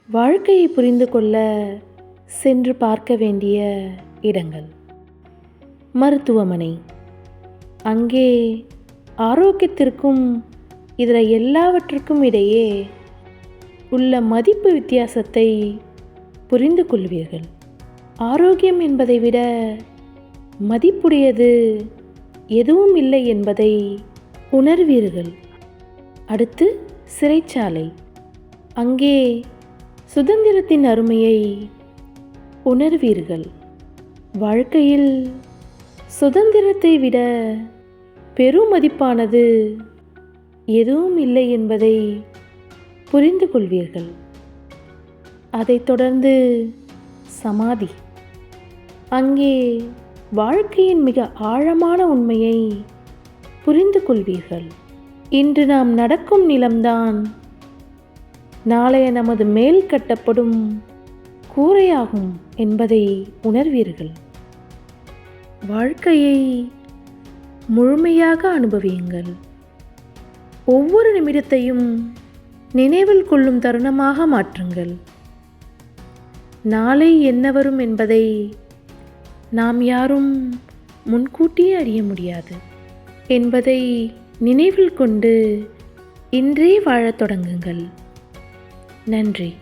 வாழ்க்கையை புரிந்து கொள்ள சென்று பார்க்க வேண்டிய இடங்கள். மருத்துவமனை. அங்கே ஆரோக்கியத்திற்கும் இதர எல்லாவற்றுக்கும் இடையே உள்ள மதிப்பு வித்தியாசத்தை புரிந்து கொள்வீர்கள். ஆரோக்கியம் என்பதை விட மதிப்புடையது எதுவும் இல்லை என்பதை உணர்வீர்கள். அடுத்து சிறைச்சாலை. அங்கே சுதந்திரத்தின் அருமையை உணர்வீர்கள். வாழ்க்கையில் சுதந்திரத்தை விட பெருமதிப்பானது எதுவும் இல்லை என்பதை புரிந்து கொள்வீர்கள். அதைத் தொடர்ந்து சமாதி. அங்கே வாழ்க்கையின் மிக ஆழமான உண்மையை புரிந்து கொள்வீர்கள். இன்று நாம் நடக்கும் நிலம்தான் நாளைய நமது மேல் கட்டப்படும் கூரையாகும் என்பதை உணர்வீர்கள். வாழ்க்கையை முழுமையாக அனுபவியுங்கள். ஒவ்வொரு நிமிடத்தையும் நினைவில் கொள்ளும் தருணமாக மாற்றுங்கள். நாளை என்ன வரும் என்பதை நாம் யாரும் முன்கூட்டியே அறிய முடியாது என்பதை நினைவில் கொண்டு இன்றே வாழத் தொடங்குங்கள். நன்றி.